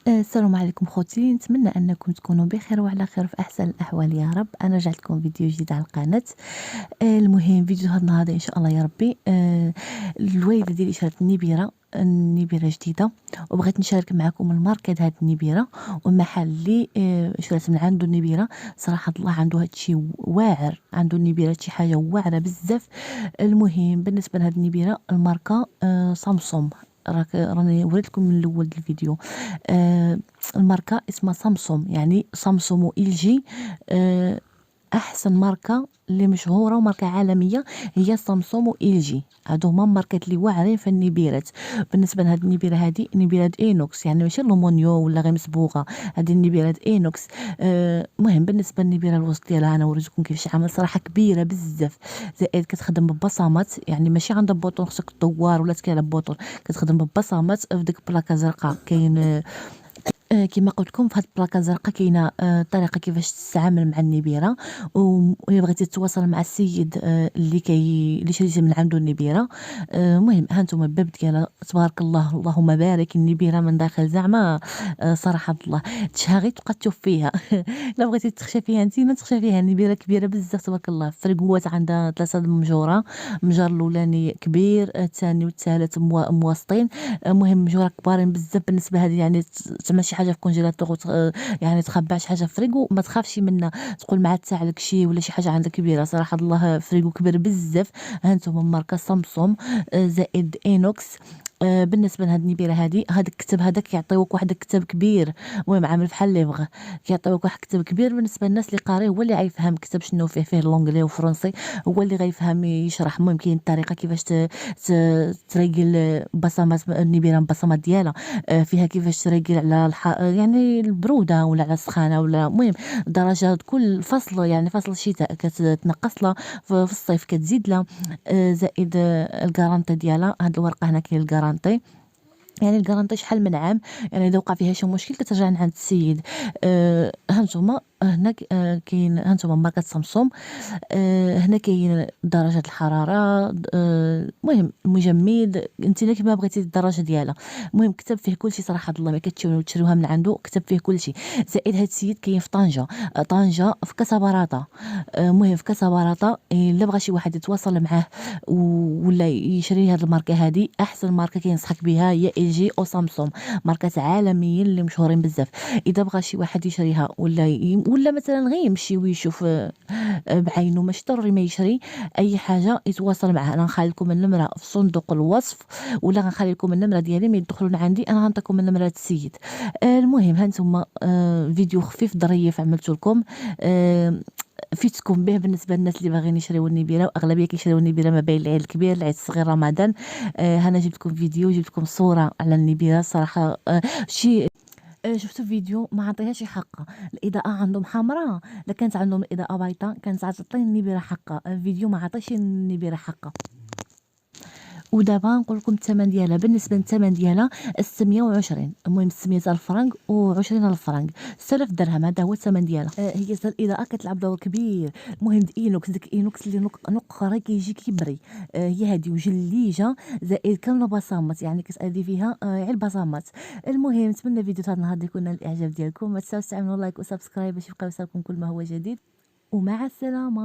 السلام عليكم خوتي، نتمنى انكم تكونوا بخير وعلى خير في احسن الاحوال يا رب. انا رجعت لكم فيديو جديد على القناه. المهم فيديو هذا النهار ان شاء الله يا ربي. الوالده ديالي شرات النبيره جديده، وبغيت نشارك معكم الماركه هذه النبيره والمحل اللي شرات من عنده النبيره. صراحه الله عنده هادشي واعر، عنده النبيره شي حاجه واعره بزاف. المهم بالنسبه لهاد النبيره الماركه سامسونج. راني وريت لكم من الاول ديال الفيديو. الماركه اسمها سامسونج، يعني سامسونج و ال جي. احسن ماركه اللي مشهوره وماركه عالميه هي سامسونج و ال جي، هادو هما ماركات اللي واعرين في النبيرات. بالنسبه لهاد النبيره هادي نبيرات اينوكس، يعني ماشي لومونيو ولا غير مسبوغه، هادي النبيرات اينوكس. المهم بالنسبه للنبيره الوسط ديالها انا وريتكم كيفاش عامل، صراحه كبيره بزاف، زائد كتخدم ببصمات، يعني ماشي عندها بوطون خصك تدور ولا تكي على بوطون، كتخدم ببصمات في ديك بلاكه زرقاء. كاين كما قلت لكم في هاد البلاكه الزرقاء كاينه طريقه كيفاش تتعامل مع النبيره. وإلا بغيتي تتواصل مع السيد اللي شريتي من عنده النبيره. المهم ها انتم الباب ديالها تبارك الله، اللهم بارك، النبيره من داخل زعما صراحه الله تشهى تبقى تشوف فيها. الا بغيتي تخشى فيها انت ما تخشى فيها، النبيره كبيره بزاف تبارك الله. فرقوات عندها 3 مجوره، المجار الاولاني كبير، الثاني والثالث مواسطين. المهم مجوره كبارين بزاف بالنسبه لهذه، يعني زعما شي حاجه في كونجيلاتور يعني تخبع شي حاجه في فريغو ما تخافش منها، تقول مع تاع لك شي ولا شي حاجه عندك كبيره. صراحه الله فريغو كبير بزاف. هانتوما ماركه سامسونج زائد اينوكس. بالنسبه لهاد النبيره هادي، هاد الكتاب هذا كيعطيوك واحد الكتاب كبير، المهم عامل بحال ليفغ، كيعطيوك واحد الكتاب كبير. بالنسبه للناس اللي قاري هو اللي غيفهم كتاب شنو فيه لونجلي وفرنسي، هو اللي غيفهم يشرح. المهم كاين الطريقه كيفاش تريقل بصمات النبيره، البصمات ديالها فيها كيفاش تريقل على يعني البروده ولا على السخانه، ولا المهم درجات كل فصل، يعني فصل الشتاء كتنقص لها، في الصيف كتزيد لها. زائد الكارانتي ديالها، هاد الورقه هنا كاين الكارانتي، يعني الكارانتي شحال من عام، يعني اذا وقع فيها شي مشكل كترجع عند السيد. هانتوما هنا كاين هانتوما ماركه سامسونج. هنا كاين درجة الحرارة، المهم المجمد، انت كيما بغيتي الدرجة ديالها. المهم كتب فيه كلشي صراحة الله، ما كتشروها من عنده كتب فيه كلشي. زائد هاد السيد كاين في طنجة، طنجة في كاساباراتا. المهم في كاساباراتا الا بغى شي واحد يتواصل معاه ولا يشري هاد الماركة هادي، احسن ماركة كينصحك بها هي ال جي او سامسونج، ماركات عالميين اللي مشهورين بزاف. اذا بغى شي واحد يشريها ولا مثلا غير يمشي ويشوف بعينه، ماشي ضروري ما يشري اي حاجه، يتواصل معها. انا نخلي لكم النمره في صندوق الوصف، ولا غنخلي لكم النمره ديالي ملي تدخلوا عندي انا غنعطيكم النمره السيد. المهم هانتوما فيديو خفيف ظريف عملت لكم، فيتكم به بالنسبه للناس اللي باغيين يشريو النبيره، واغلبيه كيشريو النبيره ما بين العيد الكبير العيد الصغير رمضان. هنا جبت لكم فيديو، جبت لكم صوره على النبيره صراحه. شي شفت فيديو ما عطيهاش حقها، الاضاءه عندهم حمراء، الا كانت عندهم الاضاءه بيضاء كانت عطي النبيره حقها. الفيديو ما عطاش النبيره حقها. ودابا نقول لكم الثمن ديالها. بالنسبه للثمن ديالها 620، المهم 600,000 فرنك و20,000 فرنك، 6000 درهم، هذا هو الثمن ديالها. هي الاضاءه كتلعب دور كبير. المهم اينوكس، ديك اينوكس اللي نقره كيجي كيبري. هي هذه وجليجه، زائد كامله بصمات، يعني كتادي فيها غير البصمات. المهم نتمنى فيديو هذا النهار يكون نال الاعجاب ديالكم، ما تنساوش تعملوا لايك وسبسكرايب باش يبقى يوصلكم كل ما هو جديد، ومع السلامه.